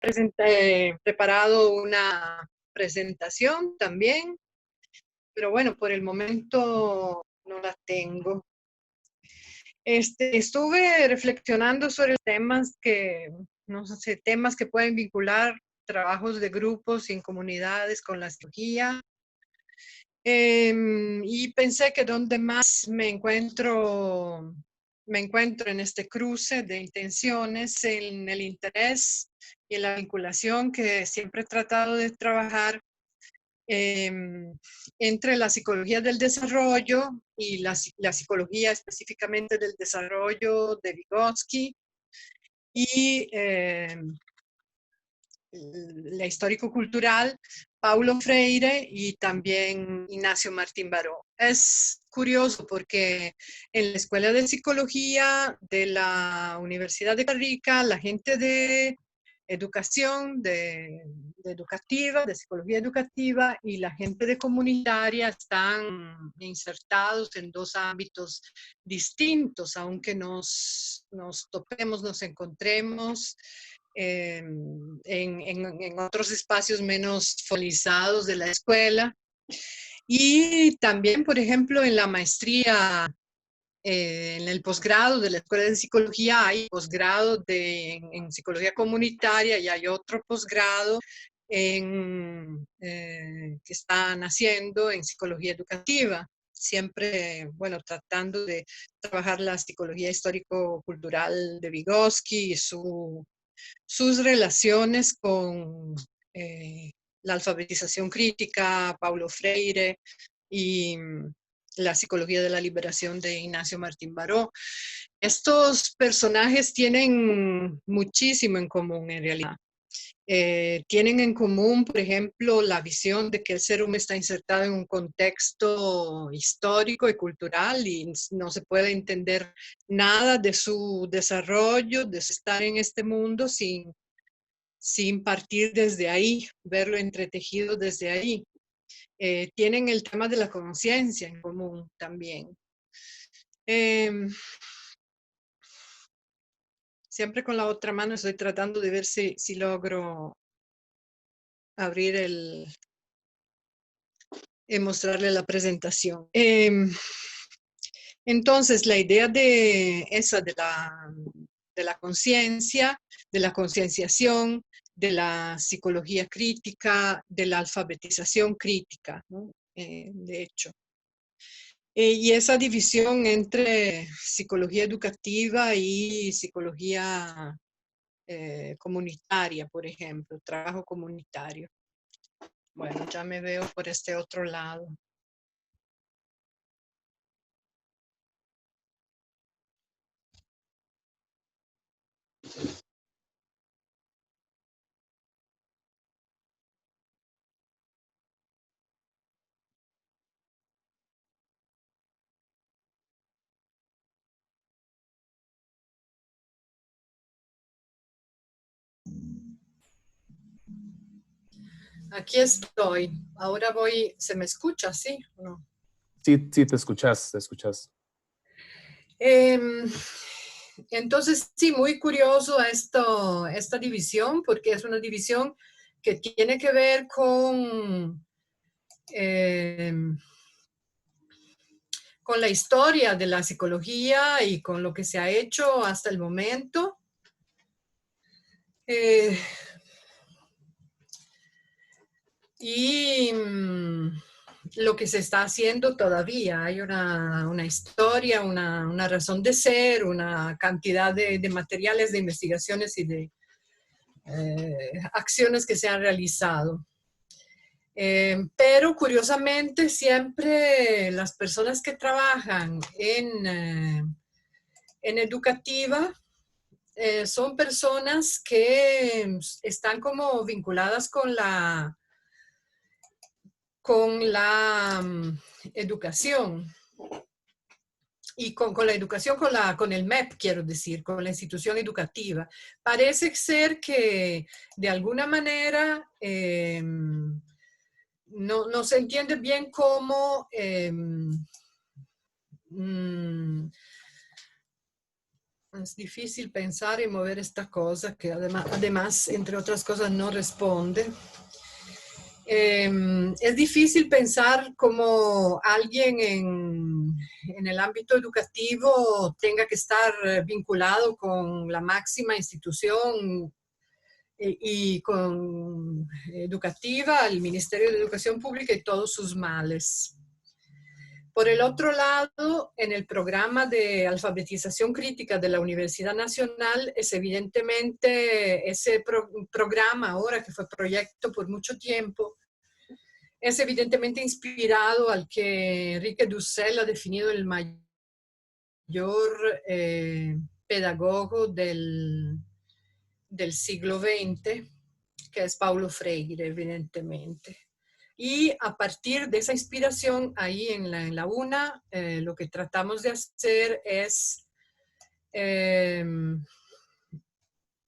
preparado una presentación también, pero bueno, por el momento no la tengo. Estuve reflexionando sobre no sé, temas que pueden vincular trabajos de grupos y en comunidades con la psicología. Y pensé que donde más me encuentro en este cruce de intenciones, en el interés y en la vinculación que siempre he tratado de trabajar entre la psicología del desarrollo y la psicología específicamente del desarrollo de Vygotsky y la histórico-cultural Paulo Freire y también Ignacio Martín Baró. Es curioso porque en la Escuela de Psicología de la Universidad de Costa Rica, la gente de educación, de psicología educativa y la gente de comunitaria están insertados en dos ámbitos distintos, aunque nos topemos, nos encontremos en otros espacios menos formalizados de la escuela. Y también, por ejemplo, en la maestría, en el posgrado de la Escuela de Psicología hay posgrado en psicología comunitaria y hay otro posgrado que están haciendo en psicología educativa. Siempre, bueno, tratando de trabajar la psicología histórico-cultural de Vygotsky y sus relaciones con la alfabetización crítica, Paulo Freire y la psicología de la liberación de Ignacio Martín Baró. Estos personajes tienen muchísimo en común en realidad. Tienen en común, por ejemplo, la visión de que el ser humano está insertado en un contexto histórico y cultural y no se puede entender nada de su desarrollo, de su estar en este mundo sin partir desde ahí, verlo entretejido desde ahí. Tienen el tema de la conciencia en común también. Siempre con la otra mano estoy tratando de ver si logro abrir mostrarle la presentación. Entonces, la idea de la conciencia, de la concienciación, de la psicología crítica, de la alfabetización crítica, ¿no? De hecho. Y esa división entre psicología educativa y psicología comunitaria, por ejemplo, trabajo comunitario. Bueno, ya me veo por este otro lado. Aquí estoy. Ahora voy, ¿se me escucha? ¿Sí o no? Sí, sí, te escuchas, te escuchas. Entonces, sí, muy curioso esta división, porque es una división que tiene que ver con la historia de la psicología y con lo que se ha hecho hasta el momento. Y lo que se está haciendo todavía. Hay una historia, una razón de ser, una cantidad de materiales, de investigaciones y de acciones que se han realizado. Pero curiosamente siempre las personas que trabajan en educativa son personas que están como vinculadas con la educación y con la educación, con el MEP, quiero decir, con la institución educativa. Parece ser que de alguna manera no se entiende bien cómo Es difícil pensar y mover esta cosa que además, entre otras cosas, no responde. Es difícil pensar cómo alguien en el ámbito educativo tenga que estar vinculado con la máxima institución y con educativa, el Ministerio de Educación Pública y todos sus males. Por el otro lado, en el programa de alfabetización crítica de la Universidad Nacional, es evidentemente ese programa ahora que fue proyecto por mucho tiempo, es evidentemente inspirado al que Enrique Dussel ha definido el mayor pedagogo del siglo XX, que es Paulo Freire, evidentemente. Y a partir de esa inspiración, ahí en la UNA, lo que tratamos de hacer es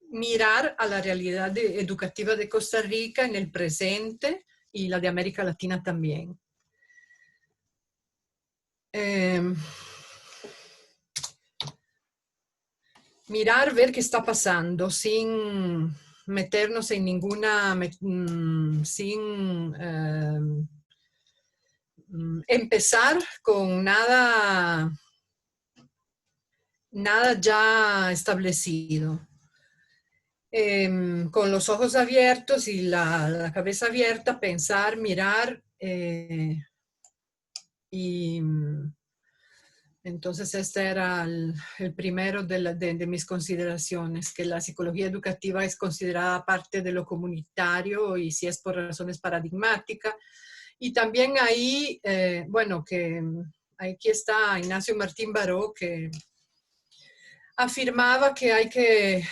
mirar a la realidad educativa de Costa Rica en el presente y la de América Latina también. Mirar, ver qué está pasando sin meternos en ninguna, sin empezar con nada ya establecido. Con los ojos abiertos y la cabeza abierta, pensar, mirar y entonces este era el primero de mis consideraciones, que la psicología educativa es considerada parte de lo comunitario y si es por razones paradigmáticas. Y también ahí, bueno, que aquí está Ignacio Martín Baró, que afirmaba que hay que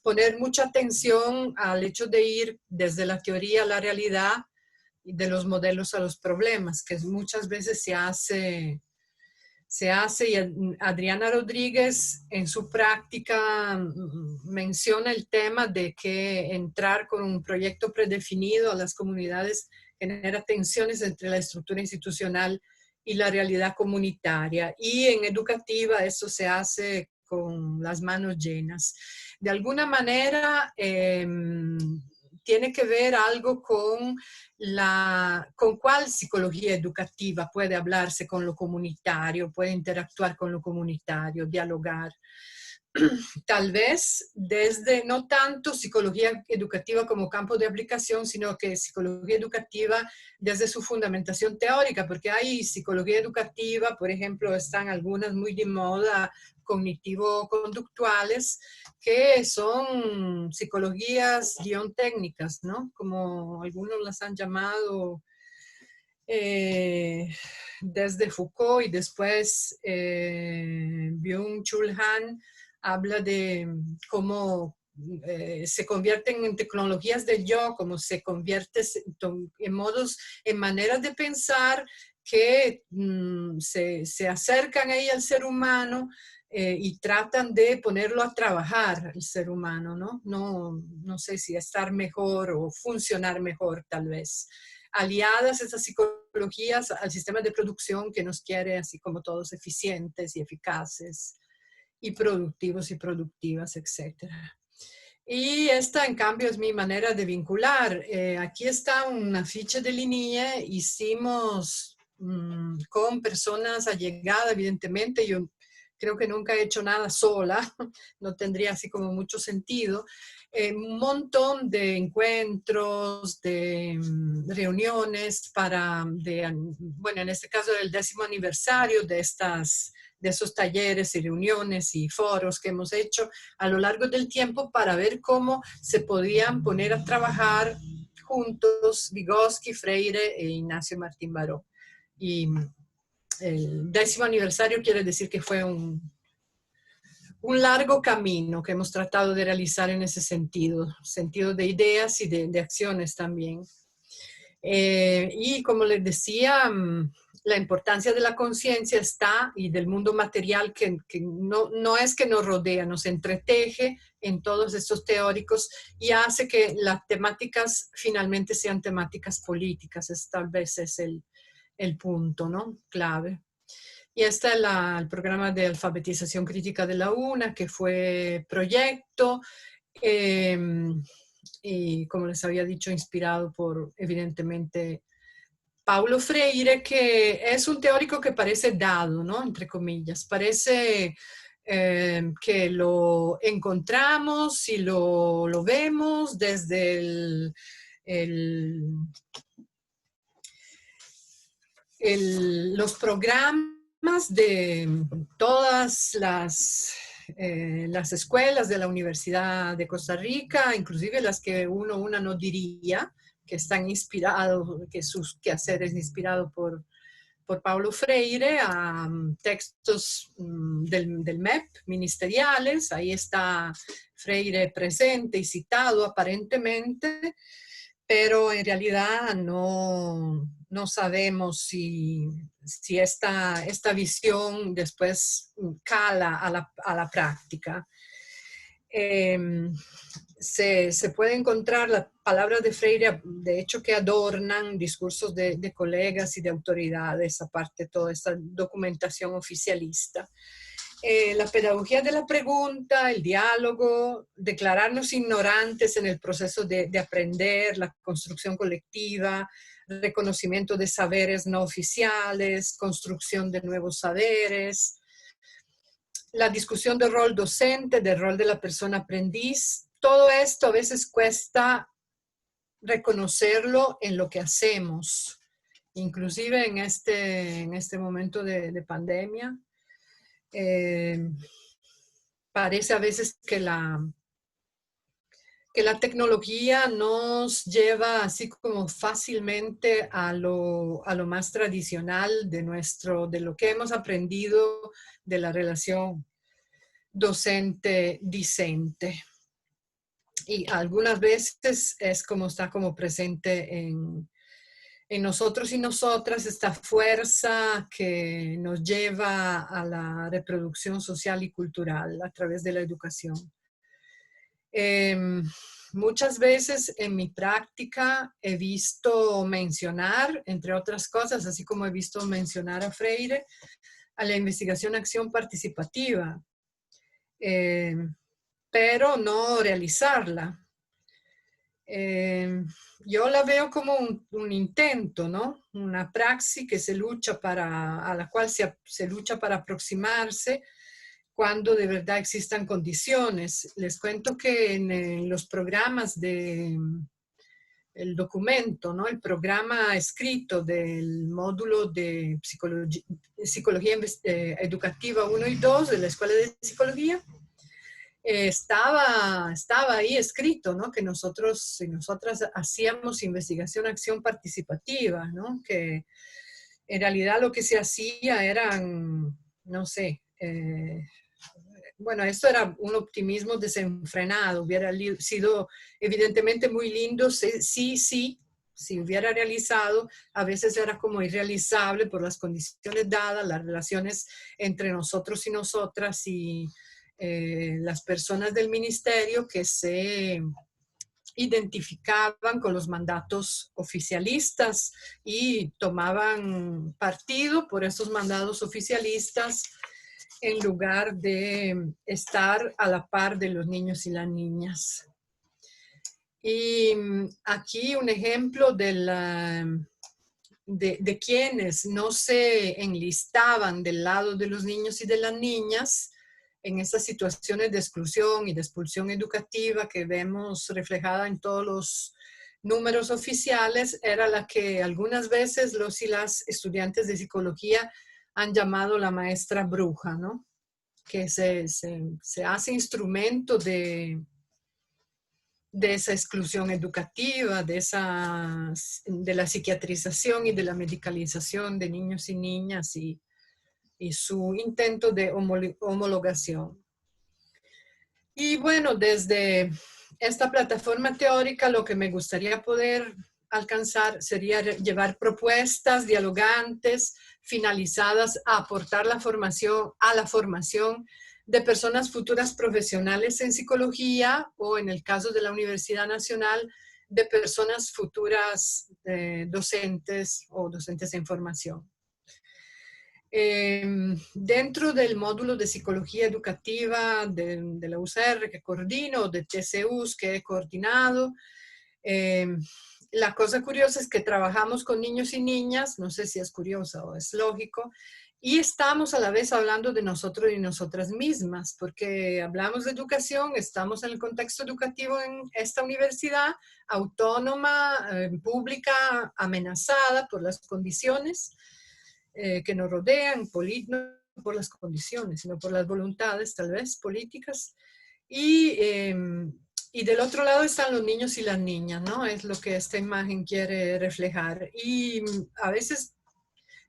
poner mucha atención al hecho de ir desde la teoría a la realidad y de los modelos a los problemas, que muchas veces se hace y Adriana Rodríguez en su práctica menciona el tema de que entrar con un proyecto predefinido a las comunidades genera tensiones entre la estructura institucional y la realidad comunitaria. Y en educativa eso se hace con las manos llenas. De alguna manera, tiene que ver algo con cuál psicología educativa puede hablarse con lo comunitario, puede interactuar con lo comunitario, dialogar. Tal vez desde no tanto psicología educativa como campo de aplicación, sino que psicología educativa desde su fundamentación teórica, porque hay psicología educativa, por ejemplo, están algunas muy de moda, cognitivo-conductuales, que son psicologías guión técnicas, ¿no? Como algunos las han llamado desde Foucault y después Byung-Chul Han habla de cómo se convierten en tecnologías del yo, como se convierte en modos, en maneras de pensar que se acercan ahí al ser humano y tratan de ponerlo a trabajar el ser humano, ¿no? No sé si estar mejor o funcionar mejor tal vez. Aliadas esas psicologías al sistema de producción que nos quiere así como todos eficientes y eficaces y productivos y productivas, etc. Y esta, en cambio, es mi manera de vincular. Aquí está una ficha de línea. Hicimos con personas allegadas, evidentemente. Yo creo que nunca he hecho nada sola. No tendría así como mucho sentido. Un montón de encuentros, de reuniones bueno, en este caso el 10º aniversario de esos talleres y reuniones y foros que hemos hecho a lo largo del tiempo para ver cómo se podían poner a trabajar juntos Vygotsky, Freire e Ignacio Martín Baró. Y el 10º aniversario quiere decir que fue un largo camino que hemos tratado de realizar en ese sentido de ideas y de acciones también. Y como les decía, la importancia de la conciencia está, y del mundo material que no es que nos rodea, nos entreteje en todos estos teóricos y hace que las temáticas finalmente sean temáticas políticas. Tal vez es el punto, ¿no? Clave. Y está el programa de alfabetización crítica de la UNA, que fue proyecto, y como les había dicho, inspirado por, evidentemente, Paulo Freire, que es un teórico que parece dado, ¿no? Entre comillas, parece que lo encontramos y lo vemos desde los programas de todas las escuelas de la Universidad de Costa Rica, inclusive las que una no diría que están inspirados, que sus quehaceres inspirados por Paulo Freire, a textos del MEP ministeriales. Ahí está Freire presente y citado aparentemente, pero en realidad no sabemos si esta visión después cala a la práctica. Se puede encontrar las palabras de Freire, de hecho, que adornan discursos de colegas y de autoridades, aparte de toda esta documentación oficialista. La pedagogía de la pregunta, el diálogo, declararnos ignorantes en el proceso de aprender, la construcción colectiva, reconocimiento de saberes no oficiales, construcción de nuevos saberes, la discusión del rol docente, del rol de la persona aprendiz. Todo esto a veces cuesta reconocerlo en lo que hacemos, inclusive en este momento de pandemia. Parece a veces que la tecnología nos lleva así como fácilmente a lo más tradicional de lo que hemos aprendido de la relación docente-discente. Y algunas veces es como está como presente en nosotros y nosotras esta fuerza que nos lleva a la reproducción social y cultural a través de la educación. Muchas veces en mi práctica he visto mencionar, entre otras cosas, así como he visto mencionar a Freire, a la investigación-acción participativa, pero no realizarla. Yo la veo como un intento, ¿no? Una praxis que a la cual se lucha para aproximarse cuando de verdad existan condiciones. Les cuento que en los programas el documento, ¿no? El programa escrito del módulo de psicología educativa 1 y 2 de la Escuela de Psicología, estaba ahí escrito, ¿no? Que nosotros y nosotras hacíamos investigación-acción participativa, ¿no? Que en realidad lo que se hacía eran, no sé, bueno, esto era un optimismo desenfrenado. Hubiera sido evidentemente muy lindo si hubiera realizado. A veces era como irrealizable por las condiciones dadas, las relaciones entre nosotros y nosotras y las personas del ministerio que se identificaban con los mandatos oficialistas y tomaban partido por esos mandatos oficialistas en lugar de estar a la par de los niños y las niñas. Y aquí un ejemplo de quienes no se enlistaban del lado de los niños y de las niñas en estas situaciones de exclusión y de expulsión educativa que vemos reflejada en todos los números oficiales, era la que algunas veces los y las estudiantes de psicología han llamado la maestra bruja, ¿no? Que se hace instrumento de esa exclusión educativa, de la psiquiatrización y de la medicalización de niños y niñas y su intento de homologación. Y bueno, desde esta plataforma teórica lo que me gustaría poder alcanzar sería llevar propuestas dialogantes, finalizadas a aportar a la formación de personas futuras profesionales en psicología o en el caso de la Universidad Nacional, de personas futuras docentes o docentes en formación. Dentro del módulo de psicología educativa de la UCR que coordino, de TCUs que he coordinado, la cosa curiosa es que trabajamos con niños y niñas, no sé si es curiosa o es lógico, y estamos a la vez hablando de nosotros y nosotras mismas, porque hablamos de educación, estamos en el contexto educativo en esta universidad autónoma, pública, amenazada por las condiciones que nos rodean, no por las condiciones, sino por las voluntades tal vez políticas. Y del otro lado están los niños y las niñas, ¿no? Es lo que esta imagen quiere reflejar. Y a veces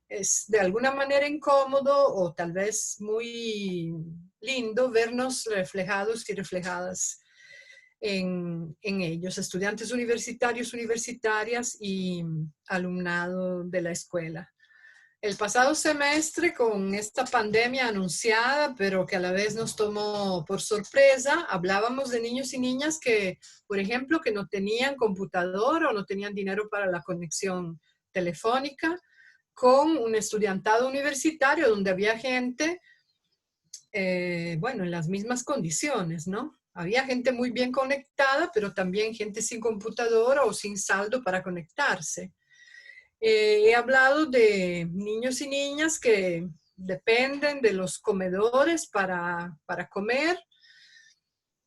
es de alguna manera incómodo o tal vez muy lindo vernos reflejados y reflejadas en ellos, estudiantes universitarios, universitarias y alumnado de la escuela. El pasado semestre, con esta pandemia anunciada, pero que a la vez nos tomó por sorpresa, hablábamos de niños y niñas que, por ejemplo, que no tenían computador o no tenían dinero para la conexión telefónica, con un estudiantado universitario donde había gente, bueno, en las mismas condiciones, ¿no? Había gente muy bien conectada, pero también gente sin computadora o sin saldo para conectarse. He hablado de niños y niñas que dependen de los comedores para comer,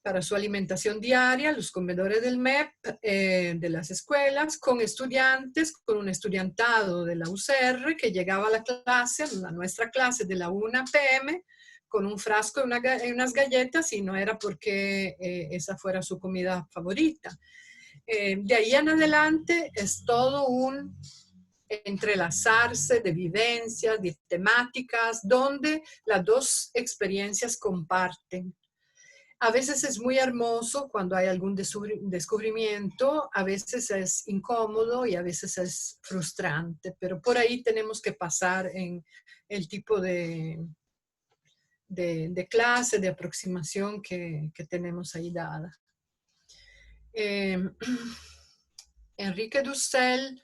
para su alimentación diaria, los comedores del MEP, de las escuelas, con estudiantes, con un estudiantado de la UCR que llegaba a la clase, a nuestra clase de la 1 p.m., con un frasco y unas galletas, y no era porque esa fuera su comida favorita. De ahí en adelante es todo un entrelazarse de vivencias, de temáticas, donde las dos experiencias comparten. A veces es muy hermoso cuando hay algún descubrimiento, a veces es incómodo y a veces es frustrante, pero por ahí tenemos que pasar en el tipo de clase, de aproximación que tenemos ahí dada. Enrique Dussel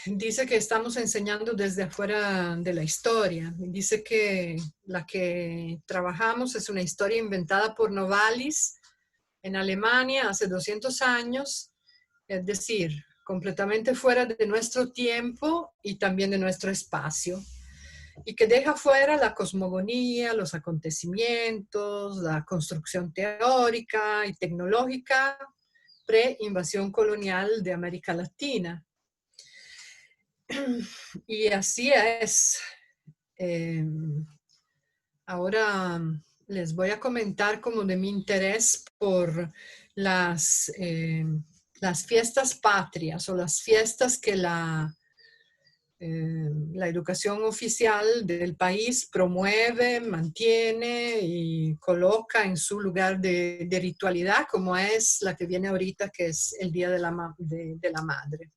dice que estamos enseñando desde afuera de la historia. Dice que la que trabajamos es una historia inventada por Novalis en Alemania hace 200 años, es decir, completamente fuera de nuestro tiempo y también de nuestro espacio, y que deja fuera la cosmogonía, los acontecimientos, la construcción teórica y tecnológica pre-invasión colonial de América Latina. Y así es. Ahora les voy a comentar como de mi interés por las fiestas patrias o las fiestas que la educación oficial del país promueve, mantiene y coloca en su lugar de ritualidad, como es la que viene ahorita, que es el Día de la Madre.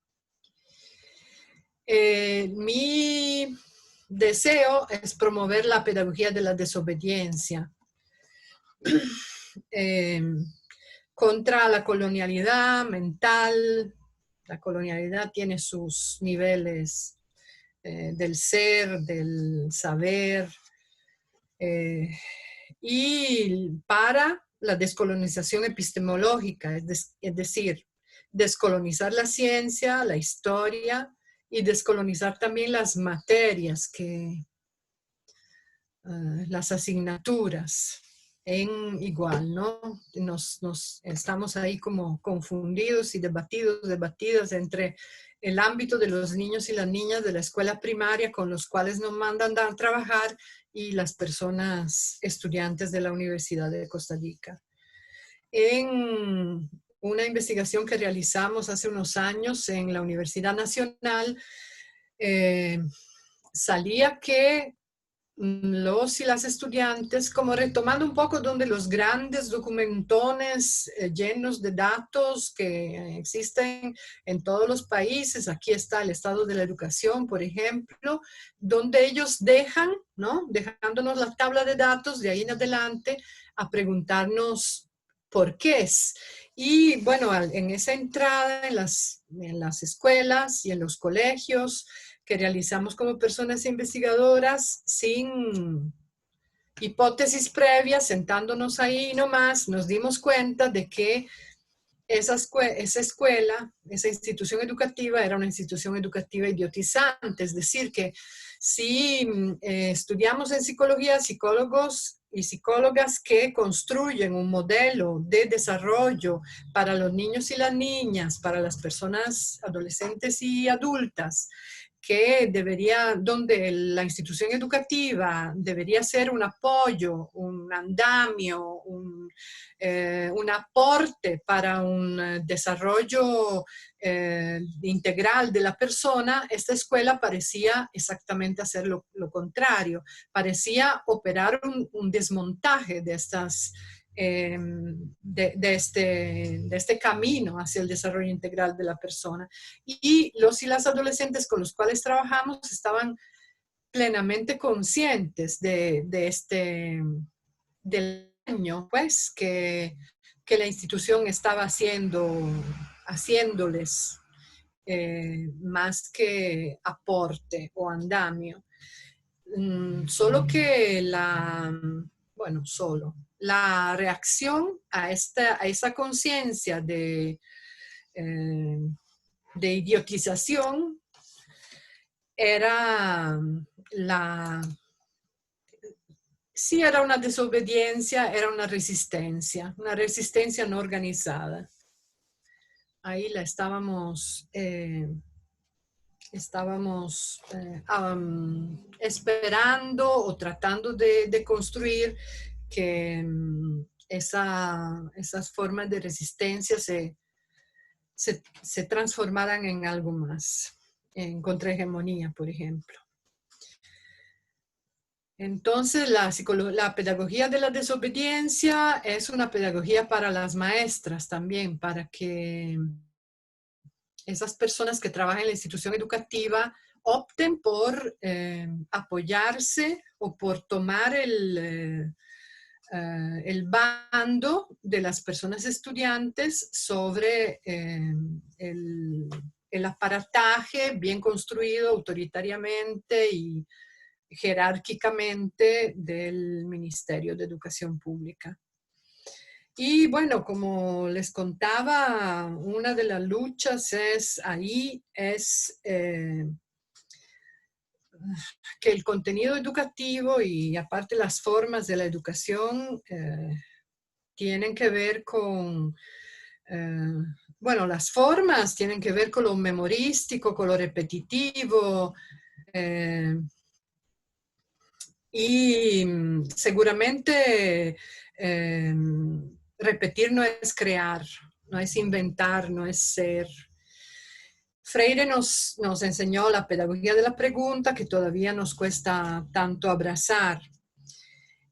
Mi deseo es promover la pedagogía de la desobediencia contra la colonialidad mental. La colonialidad tiene sus niveles del ser, del saber, y para la descolonización epistemológica, es decir, descolonizar la ciencia, la historia, y descolonizar también las materias, las asignaturas, en igual, ¿no? Estamos ahí como confundidos y debatidas entre el ámbito de los niños y las niñas de la escuela primaria con los cuales nos mandan a trabajar y las personas estudiantes de la Universidad de Costa Rica. En una investigación que realizamos hace unos años en la Universidad Nacional, salía que los y las estudiantes, como retomando un poco donde los grandes documentones llenos de datos que existen en todos los países, aquí está el estado de la educación, por ejemplo, donde ellos dejan, ¿no? Dejándonos la tabla de datos de ahí en adelante a preguntarnos porqués. Y bueno, en esa entrada en las escuelas y en los colegios que realizamos como personas investigadoras sin hipótesis previas, sentándonos ahí nomás, nos dimos cuenta de que esa escuela, esa institución educativa era una institución educativa idiotizante, es decir, que si estudiamos en psicología, psicólogos y psicólogas que construyen un modelo de desarrollo para los niños y las niñas, para las personas adolescentes y adultas, que donde la institución educativa debería ser un apoyo, un andamio, un aporte para un desarrollo integral de la persona, esta escuela parecía exactamente hacer lo contrario, parecía operar un desmontaje de estas de este camino hacia el desarrollo integral de la persona. Y los y las adolescentes con los cuales trabajamos estaban plenamente conscientes del daño pues, que la institución estaba haciéndoles más que aporte o andamio. Solo que la reacción a esa conciencia de idiotización era sí era una desobediencia, era una resistencia no organizada. Ahí la estábamos esperando o tratando de construir que esas formas de resistencia se transformaran en algo más, en contrahegemonía, por ejemplo. Entonces, la pedagogía de la desobediencia es una pedagogía para las maestras también, para que esas personas que trabajan en la institución educativa opten por apoyarse o por tomar el bando de las personas estudiantes sobre el aparataje bien construido autoritariamente y jerárquicamente del Ministerio de Educación Pública. Y bueno, como les contaba, una de las luchas es que el contenido educativo y aparte las formas de la educación tienen que ver con, las formas tienen que ver con lo memorístico, con lo repetitivo, y seguramente repetir no es crear, no es inventar, no es ser. Freire nos enseñó la pedagogía de la pregunta, que todavía nos cuesta tanto abrazar.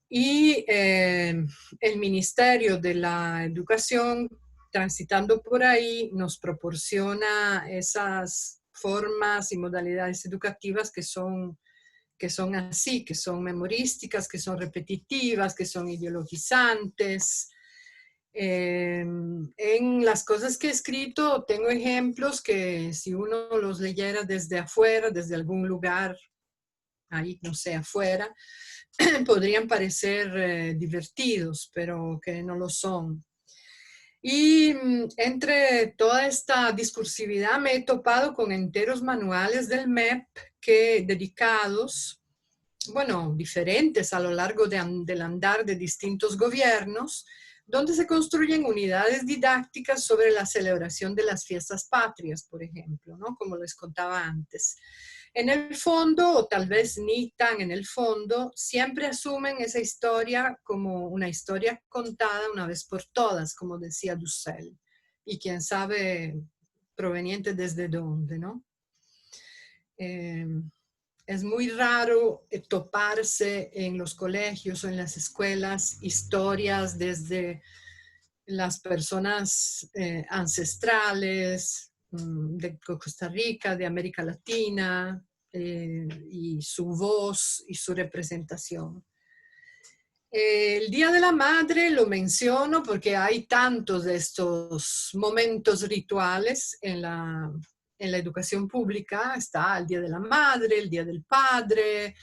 Y el Ministerio de la Educación, transitando por ahí, nos proporciona esas formas y modalidades educativas que son así, que son memorísticas, que son repetitivas, que son ideologizantes. En las cosas que he escrito tengo ejemplos que si uno los leyera desde afuera, desde algún lugar, ahí no sé, afuera, podrían parecer divertidos, pero que no lo son. Y entre toda esta discursividad me he topado con enteros manuales del MEP dedicados, diferentes a lo largo del andar de distintos gobiernos, donde se construyen unidades didácticas sobre la celebración de las fiestas patrias, por ejemplo, ¿no? Como les contaba antes. En el fondo, o tal vez ni tan en el fondo, siempre asumen esa historia como una historia contada una vez por todas, como decía Dussel, y quién sabe proveniente desde dónde, ¿no? Es muy raro toparse en los colegios o en las escuelas historias desde las personas ancestrales de Costa Rica, de América Latina, y su voz y su representación. El Día de la Madre lo menciono porque hay tantos de estos momentos rituales en la educación pública. Está el Día de la Madre, el Día del Padre,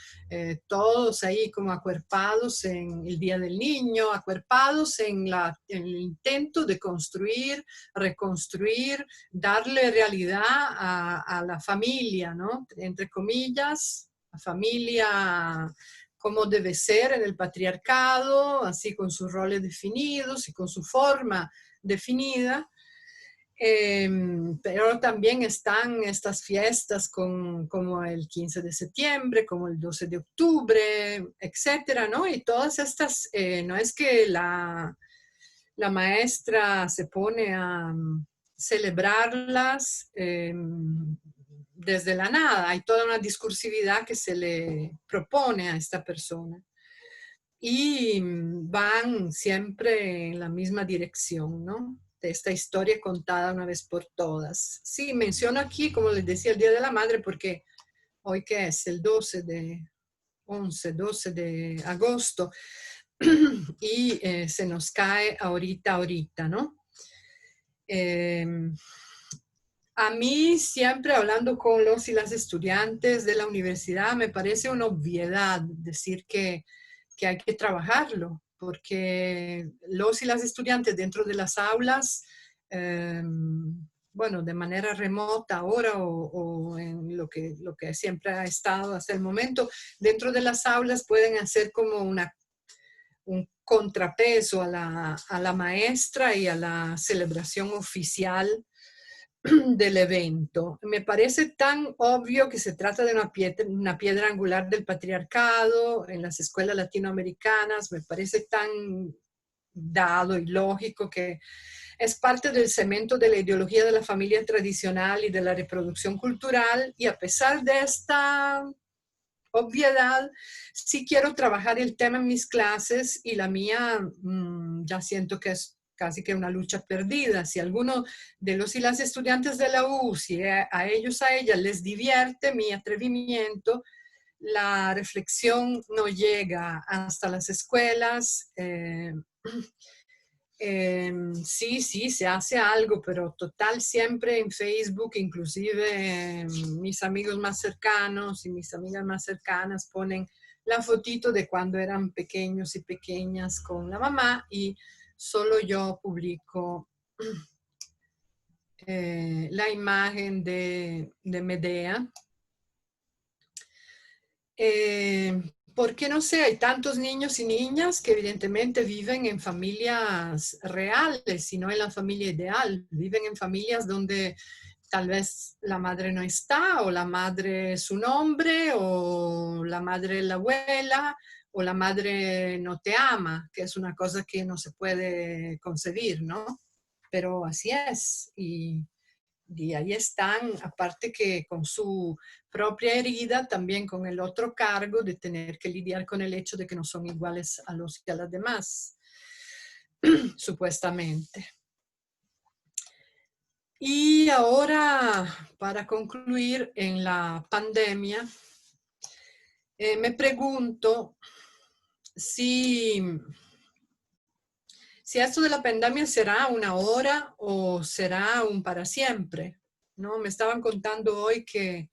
todos ahí como acuerpados en el Día del Niño, acuerpados en el intento de construir, reconstruir, darle realidad a la familia, ¿no? Entre comillas, la familia como debe ser en el patriarcado, así con sus roles definidos y con su forma definida. Pero también están estas fiestas como el 15 de septiembre, como el 12 de octubre, etcétera, ¿no? Y todas estas, no es que la maestra se pone a celebrarlas desde la nada. Hay toda una discursividad que se le propone a esta persona. Y van siempre en la misma dirección, ¿no? De esta historia contada una vez por todas. Sí, menciono aquí, como les decía, el Día de la Madre, porque hoy que es el 12 de agosto, y se nos cae ahorita, ¿no? A mí siempre hablando con los y las estudiantes de la universidad me parece una obviedad decir que hay que trabajarlo, porque los y las estudiantes dentro de las aulas, bueno, de manera remota ahora o en lo que siempre ha estado hasta el momento, dentro de las aulas pueden hacer como un contrapeso a la maestra y a la celebración oficial del evento. Me parece tan obvio que se trata de una piedra angular del patriarcado en las escuelas latinoamericanas, me parece tan dado y lógico que es parte del cemento de la ideología de la familia tradicional y de la reproducción cultural, y a pesar de esta obviedad, sí quiero trabajar el tema en mis clases, y la mía ya siento que es casi que una lucha perdida. Si alguno de los y las estudiantes de la U, si a ellos, a ellas les divierte mi atrevimiento, la reflexión no llega hasta las escuelas. Sí, se hace algo, pero total siempre en Facebook, inclusive mis amigos más cercanos y mis amigas más cercanas ponen la fotito de cuando eran pequeños y pequeñas con la mamá, y solo yo publico la imagen de Medea. Porque no sé, hay tantos niños y niñas que evidentemente viven en familias reales y no en la familia ideal. Viven en familias donde tal vez la madre no está, o la madre es un hombre, o la madre es la abuela, o la madre no te ama, que es una cosa que no se puede concebir, ¿no? Pero así es. Y ahí están, aparte que con su propia herida, también con el otro cargo de tener que lidiar con el hecho de que no son iguales a los y a las demás, supuestamente. Y ahora, para concluir, en la pandemia, me pregunto si esto de la pandemia será una hora o será un para siempre, ¿no? Me estaban contando hoy que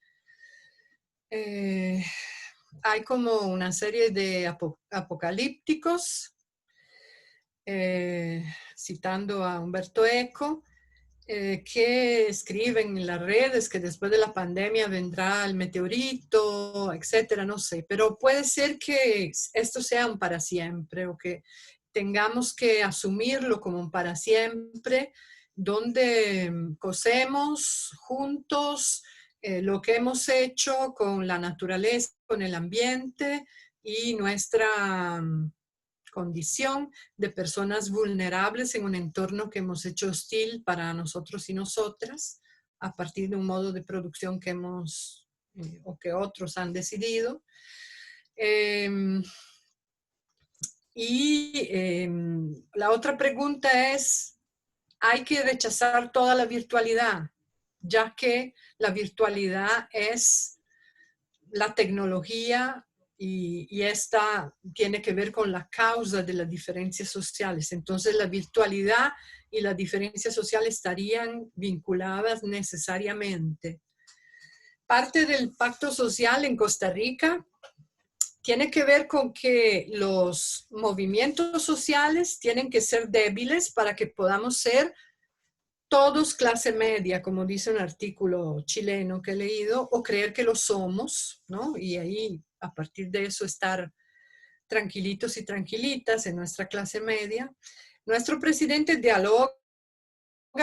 hay como una serie de apocalípticos, citando a Umberto Eco, que escriben en las redes que después de la pandemia vendrá el meteorito, etcétera, no sé, pero puede ser que esto sea un para siempre, o que tengamos que asumirlo como un para siempre, donde cosemos juntos lo que hemos hecho con la naturaleza, con el ambiente y nuestra condición de personas vulnerables en un entorno que hemos hecho hostil para nosotros y nosotras, a partir de un modo de producción que hemos o que otros han decidido. La otra pregunta es, ¿hay que rechazar toda la virtualidad? Ya que la virtualidad es la tecnología y esta tiene que ver con la causa de las diferencias sociales. Entonces la virtualidad y la diferencia social estarían vinculadas necesariamente. Parte del pacto social en Costa Rica tiene que ver con que los movimientos sociales tienen que ser débiles para que podamos ser todos clase media, como dice un artículo chileno que he leído, o creer que lo somos, ¿no? Y ahí, a partir de eso, estar tranquilitos y tranquilitas en nuestra clase media. Nuestro presidente dialoga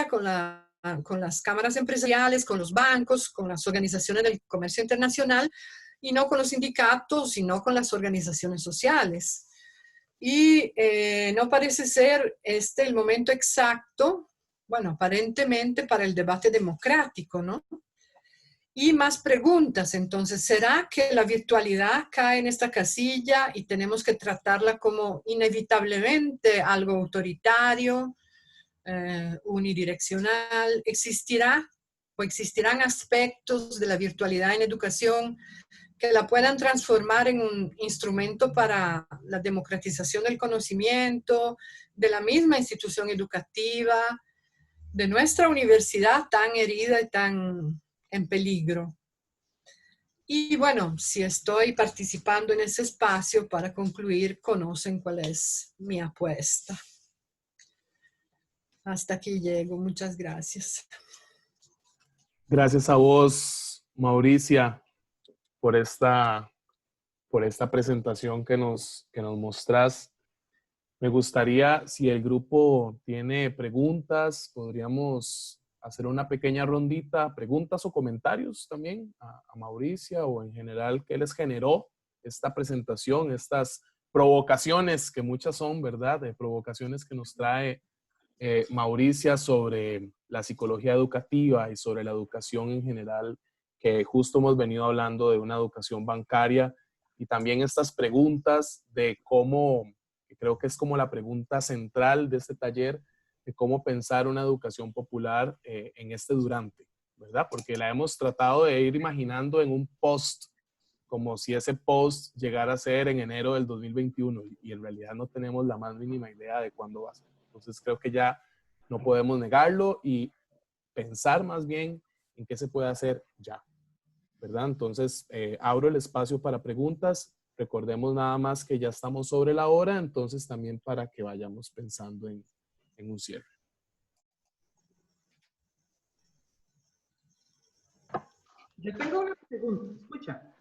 con las cámaras empresariales, con los bancos, con las organizaciones del comercio internacional, y no con los sindicatos, sino con las organizaciones sociales. Y no parece ser este el momento exacto, bueno, aparentemente para el debate democrático, ¿no? Y más preguntas, entonces, ¿será que la virtualidad cae en esta casilla y tenemos que tratarla como inevitablemente algo autoritario, unidireccional? ¿Existirá o existirán aspectos de la virtualidad en educación que la puedan transformar en un instrumento para la democratización del conocimiento, de la misma institución educativa, de nuestra universidad tan herida y tan en peligro? Y bueno, si estoy participando en ese espacio, para concluir, conocen cuál es mi apuesta. Hasta aquí llego. Muchas gracias. Gracias a vos, Mauricia, por esta presentación que nos mostrás. Me gustaría, si el grupo tiene preguntas, podríamos hacer una pequeña rondita, preguntas o comentarios también a Mauricia, o en general, ¿qué les generó esta presentación, estas provocaciones, que muchas son, ¿verdad? De provocaciones que nos trae Mauricia sobre la psicología educativa y sobre la educación en general, que justo hemos venido hablando de una educación bancaria, y también estas preguntas de cómo, que creo que es como la pregunta central de este taller, de cómo pensar una educación popular en este durante, ¿verdad? Porque la hemos tratado de ir imaginando en un post, como si ese post llegara a ser en enero del 2021, y en realidad no tenemos la más mínima idea de cuándo va a ser. Entonces creo que ya no podemos negarlo y pensar más bien en qué se puede hacer ya, ¿verdad? Entonces abro el espacio para preguntas. Recordemos nada más que ya estamos sobre la hora, entonces también para que vayamos pensando en un cierre. Yo tengo una pregunta, ¿escucha?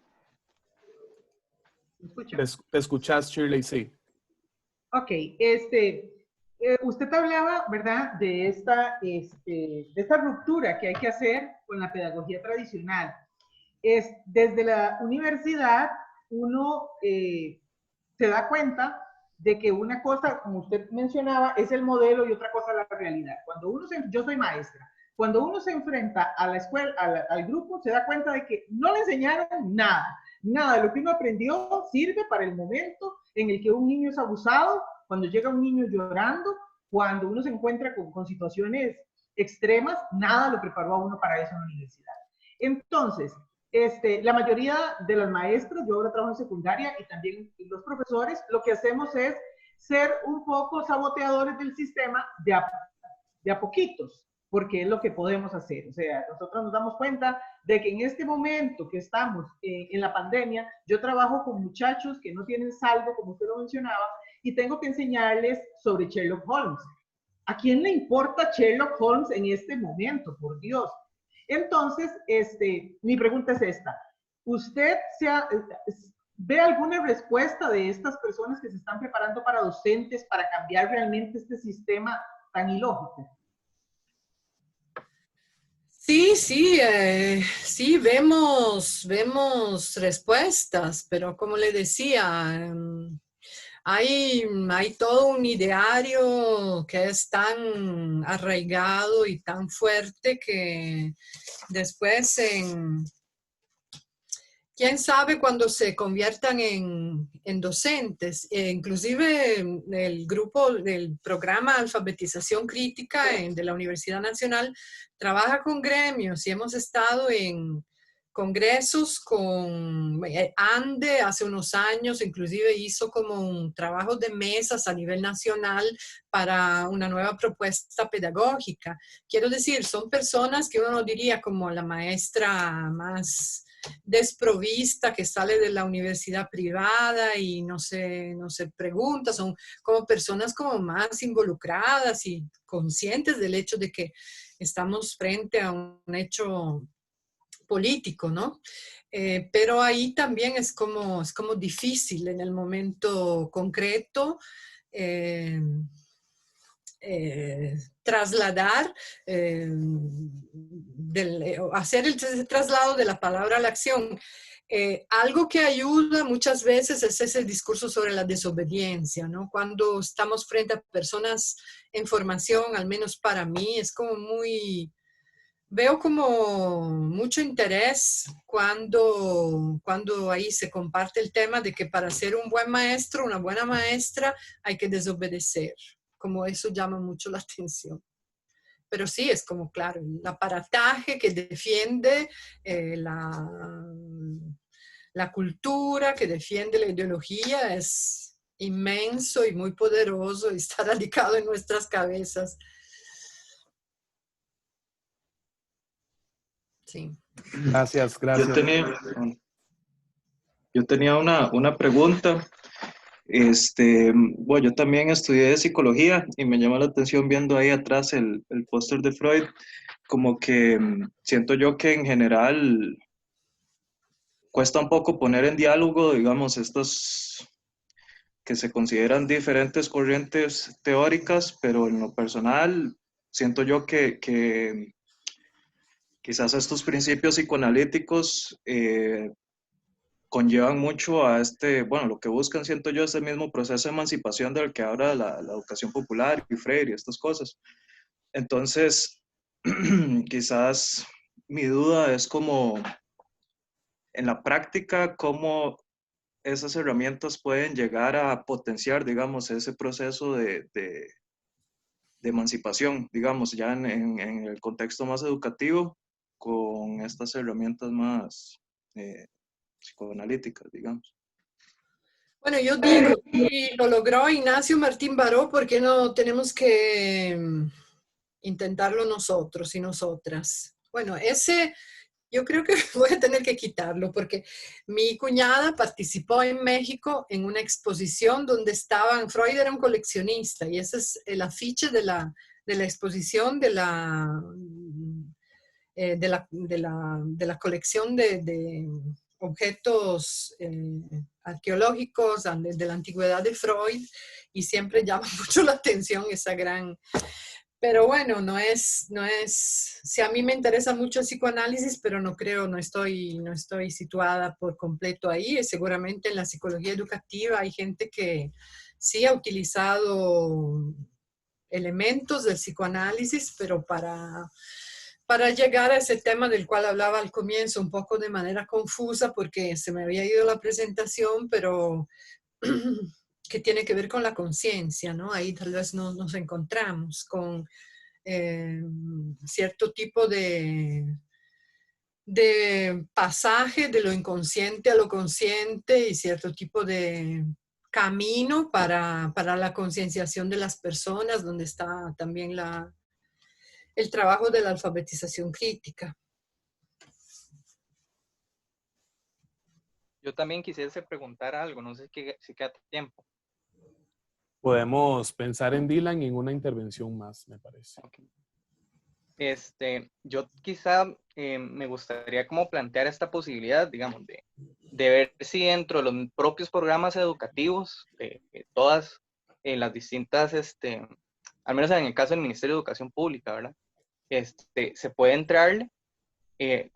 ¿Escucha? ¿Te escuchas, Shirley? Sí. Ok, usted hablaba, ¿verdad?, de esta ruptura que hay que hacer con la pedagogía tradicional. Desde la universidad uno se da cuenta de que una cosa, como usted mencionaba, es el modelo y otra cosa la realidad. Yo soy maestra. Cuando uno se enfrenta a la escuela, al grupo, se da cuenta de que no le enseñaron nada. Nada de lo que uno aprendió sirve para el momento en el que un niño es abusado, cuando llega un niño llorando, cuando uno se encuentra con situaciones extremas, nada lo preparó a uno para eso en la universidad. Entonces, la mayoría de los maestros, yo ahora trabajo en secundaria, y también los profesores, lo que hacemos es ser un poco saboteadores del sistema de a poquitos, porque es lo que podemos hacer. O sea, nosotros nos damos cuenta de que en este momento que estamos en la pandemia, yo trabajo con muchachos que no tienen saldo, como usted lo mencionaba, y tengo que enseñarles sobre Sherlock Holmes. ¿A quién le importa Sherlock Holmes en este momento? Por Dios. Entonces, mi pregunta es esta. ¿Usted ve alguna respuesta de estas personas que se están preparando para docentes para cambiar realmente este sistema tan ilógico? Sí, sí, vemos respuestas, pero como le decía, hay todo un ideario que es tan arraigado y tan fuerte que después quién sabe cuando se conviertan en docentes. Inclusive el grupo del programa Alfabetización Crítica de la Universidad Nacional trabaja con gremios, y hemos estado congresos con ANDE hace unos años, inclusive hizo como un trabajo de mesas a nivel nacional para una nueva propuesta pedagógica. Quiero decir, son personas que uno no diría como la maestra más desprovista que sale de la universidad privada y no se pregunta, son como personas como más involucradas y conscientes del hecho de que estamos frente a un hecho político, ¿no? Pero ahí también es como difícil en el momento concreto trasladar, hacer el traslado de la palabra a la acción. Algo que ayuda muchas veces es ese discurso sobre la desobediencia, ¿no? Cuando estamos frente a personas en formación, al menos para mí, es como veo como mucho interés cuando ahí se comparte el tema de que para ser un buen maestro, una buena maestra, hay que desobedecer. Como eso llama mucho la atención. Pero sí, es como, claro, el aparataje que defiende la cultura, que defiende la ideología, es inmenso y muy poderoso y está radicado en nuestras cabezas. Sí. Gracias, gracias. Yo tenía una pregunta. Bueno, yo también estudié psicología y me llama la atención viendo ahí atrás el póster de Freud, como que siento yo que en general cuesta un poco poner en diálogo, digamos, estos que se consideran diferentes corrientes teóricas, pero en lo personal siento yo que quizás estos principios psicoanalíticos conllevan mucho a bueno, lo que buscan, siento yo, es el mismo proceso de emancipación del que habla la educación popular y Freire y estas cosas. Entonces, quizás mi duda es como, en la práctica, cómo esas herramientas pueden llegar a potenciar, digamos, ese proceso de emancipación, digamos, ya en el contexto más educativo, con estas herramientas más psicoanalíticas, digamos. Bueno, yo digo, si lo logró Ignacio Martín Baró, ¿por qué no tenemos que intentarlo nosotros y nosotras? Bueno, yo creo que voy a tener que quitarlo porque mi cuñada participó en México en una exposición donde Freud era un coleccionista y ese es el afiche de la exposición de la colección de objetos arqueológicos de la antigüedad de Freud y siempre llama mucho la atención esa gran... Pero bueno, no es, si a mí me interesa mucho el psicoanálisis, pero no estoy situada por completo ahí. Seguramente en la psicología educativa hay gente que sí ha utilizado elementos del psicoanálisis, pero para llegar a ese tema del cual hablaba al comienzo, un poco de manera confusa, porque se me había ido la presentación, pero que tiene que ver con la conciencia, ¿no? Ahí tal vez nos encontramos con cierto tipo de pasaje de lo inconsciente a lo consciente y cierto tipo de camino para la concienciación de las personas, donde está también el trabajo de la alfabetización crítica. Yo también quisiese preguntar algo, no sé si queda tiempo. Podemos pensar en Dylan y en una intervención más, me parece. Okay. Yo quizá me gustaría como plantear esta posibilidad, digamos, de ver si dentro de los propios programas educativos, todas las distintas, al menos en el caso del Ministerio de Educación Pública, ¿verdad? Se puede entrarle,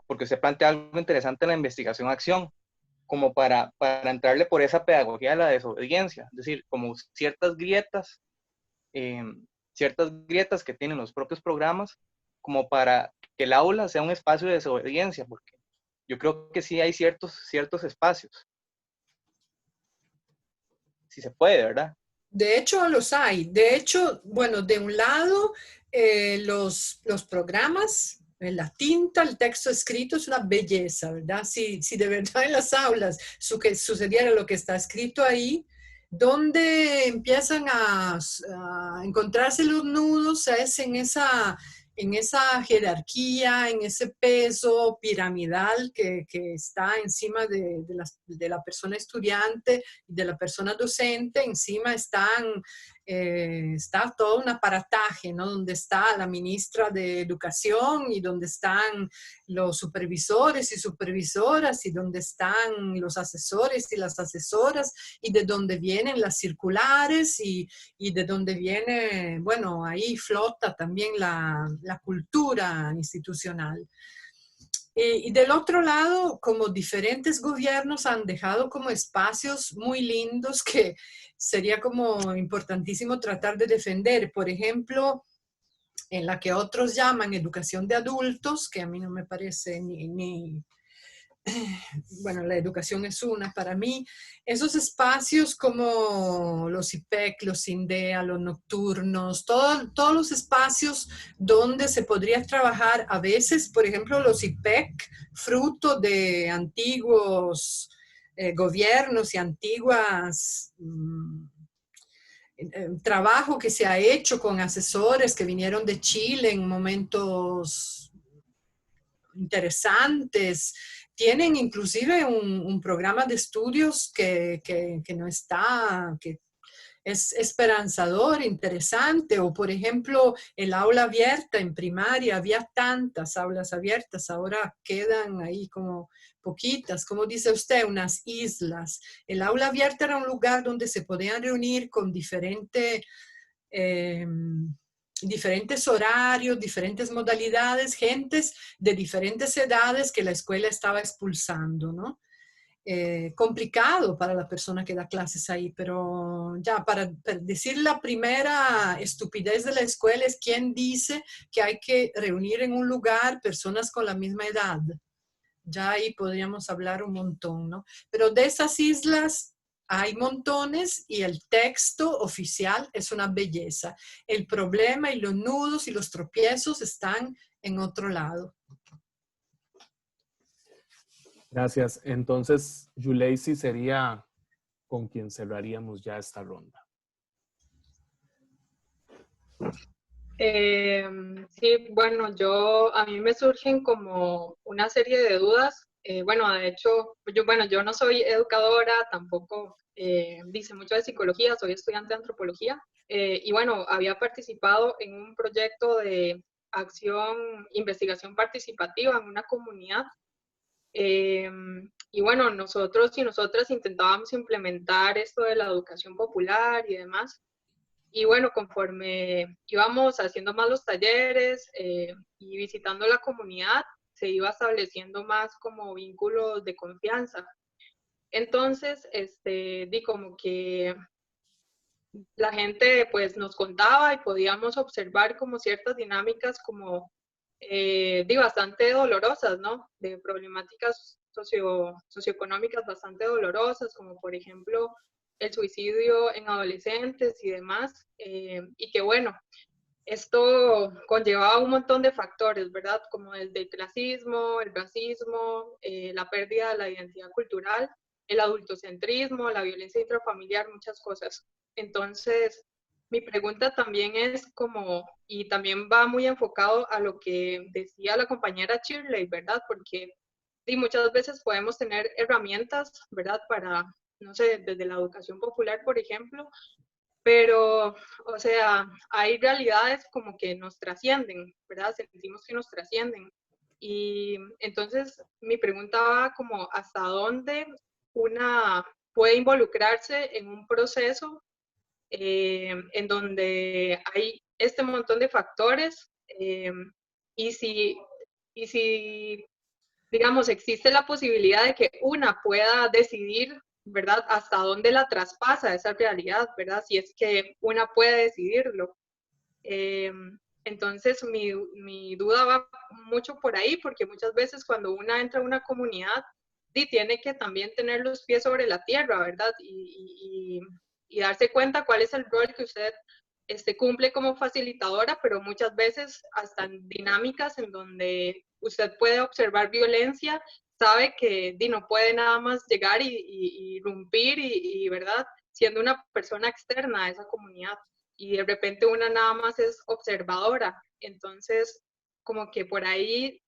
porque se plantea algo interesante en la investigación-acción, como para entrarle por esa pedagogía de la desobediencia, es decir, como ciertas grietas que tienen los propios programas, como para que el aula sea un espacio de desobediencia, porque yo creo que sí hay ciertos espacios. Sí se puede, ¿verdad? De hecho, los hay. De hecho, bueno, de un lado, los programas La tinta, el texto escrito es una belleza, ¿verdad? Si de verdad en las aulas sucediera lo que está escrito ahí, donde empiezan a encontrarse los nudos es en esa jerarquía, en ese peso piramidal que está encima de la persona estudiante y de la persona docente. Encima está todo un aparataje, ¿no? Donde está la ministra de Educación y donde están los supervisores y supervisoras y donde están los asesores y las asesoras y de donde vienen las circulares y de donde viene, bueno, ahí flota también la cultura institucional. Y del otro lado, como diferentes gobiernos han dejado como espacios muy lindos que sería como importantísimo tratar de defender. Por ejemplo, en la que otros llaman educación de adultos, que a mí no me parece bueno, la educación es una para mí. Esos espacios como los IPEC, los INDEA, los nocturnos, todos los espacios donde se podría trabajar, a veces, por ejemplo, los IPEC, fruto de antiguos gobiernos y antiguas trabajo que se ha hecho con asesores que vinieron de Chile en momentos interesantes. Tienen inclusive un programa de estudios que no está, que es esperanzador, interesante. O por ejemplo, el aula abierta en primaria, había tantas aulas abiertas, ahora quedan ahí como poquitas, como dice usted, unas islas. El aula abierta era un lugar donde se podían reunir con diferentes horarios, diferentes modalidades, gentes de diferentes edades que la escuela estaba expulsando, ¿no? Complicado para la persona que da clases ahí, pero ya para decir la primera estupidez de la escuela es quien dice que hay que reunir en un lugar personas con la misma edad. Ya ahí podríamos hablar un montón, ¿no? Pero de esas islas hay montones y el texto oficial es una belleza. El problema y los nudos y los tropiezos están en otro lado. Gracias. Entonces, Yuleisi sería con quien cerraríamos ya esta ronda. Sí, bueno, a mí me surgen como una serie de dudas. Bueno, de hecho, yo no soy educadora, tampoco dice mucho de psicología, soy estudiante de antropología. Y bueno, había participado en un proyecto de investigación participativa en una comunidad. Y bueno, nosotros y nosotras intentábamos implementar esto de la educación popular y demás. Y bueno, conforme íbamos haciendo más los talleres y visitando la comunidad, se iba estableciendo más como vínculos de confianza. Entonces, di como que la gente pues nos contaba y podíamos observar como ciertas dinámicas como bastante dolorosas, ¿no? De problemáticas socioeconómicas bastante dolorosas, como por ejemplo el suicidio en adolescentes y demás, y que bueno, esto conllevaba un montón de factores, ¿verdad? Como desde el clasismo, el racismo, la pérdida de la identidad cultural, el adultocentrismo, la violencia intrafamiliar, muchas cosas. Entonces, mi pregunta también es como, y también va muy enfocado a lo que decía la compañera Shirley, ¿verdad? Porque sí, muchas veces podemos tener herramientas, ¿verdad? Para, no sé, desde la educación popular, por ejemplo, pero, o sea, hay realidades como que nos trascienden, ¿verdad? Sentimos que nos trascienden. Y entonces mi pregunta va como, ¿hasta dónde una puede involucrarse en un proceso en donde hay este montón de factores y si, digamos, existe la posibilidad de que una pueda decidir, ¿verdad?, hasta dónde la traspasa esa realidad, ¿verdad?, si es que una puede decidirlo. Entonces, mi duda va mucho por ahí, porque muchas veces cuando una entra a una comunidad, sí, tiene que también tener los pies sobre la tierra, ¿verdad?, y darse cuenta cuál es el rol que usted cumple como facilitadora, pero muchas veces hasta en dinámicas en donde usted puede observar violencia, sabe que no puede nada más llegar y irrumpir y, ¿verdad? Siendo una persona externa a esa comunidad. Y de repente una nada más es observadora. Entonces, como que por ahí,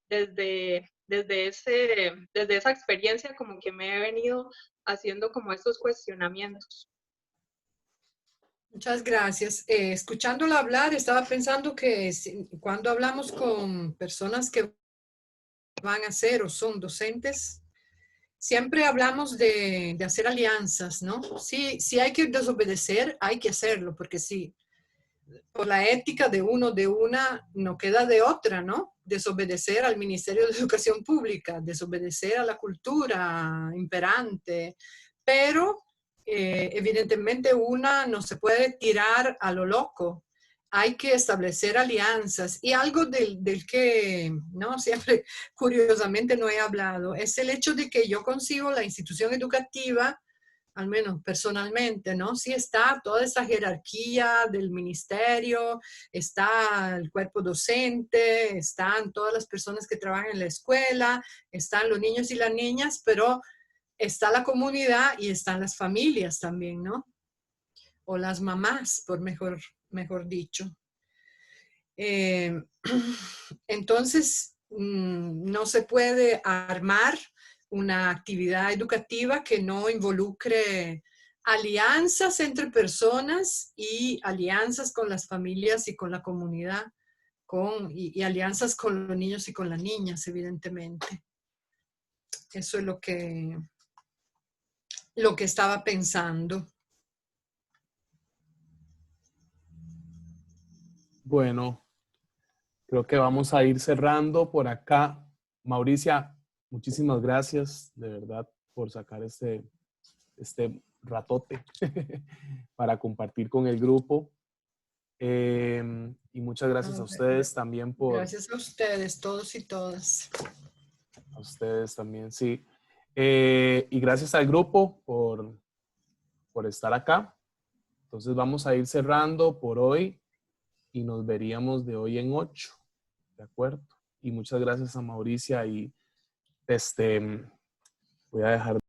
desde esa experiencia, como que me he venido haciendo como estos cuestionamientos. Muchas gracias. Escuchándola hablar, estaba pensando que cuando hablamos con personas que van a ser o son docentes, siempre hablamos de hacer alianzas, ¿no? Sí, si hay que desobedecer, hay que hacerlo, porque sí, por la ética de uno, de una, no queda de otra, ¿no? Desobedecer al Ministerio de Educación Pública, desobedecer a la cultura imperante, pero evidentemente una no se puede tirar a lo loco. Hay que establecer alianzas. Y algo del que, ¿no? Siempre, curiosamente, no he hablado, es el hecho de que yo concibo la institución educativa, al menos personalmente, ¿no? Sí está toda esa jerarquía del ministerio, está el cuerpo docente, están todas las personas que trabajan en la escuela, están los niños y las niñas, pero está la comunidad y están las familias también, ¿no? O las mamás, por mejor dicho. Entonces, no se puede armar una actividad educativa que no involucre alianzas entre personas y alianzas con las familias y con la comunidad, y alianzas con los niños y con las niñas, evidentemente. Eso es lo que estaba pensando. Bueno, creo que vamos a ir cerrando por acá. Mauricia, muchísimas gracias de verdad por sacar este ratote para compartir con el grupo. Y muchas gracias a ustedes también por... Gracias a ustedes, todos y todas. A ustedes también, sí. Y gracias al grupo por estar acá. Entonces vamos a ir cerrando por hoy y nos veríamos de hoy en 8. ¿De acuerdo? Y muchas gracias a Mauricia y voy a dejar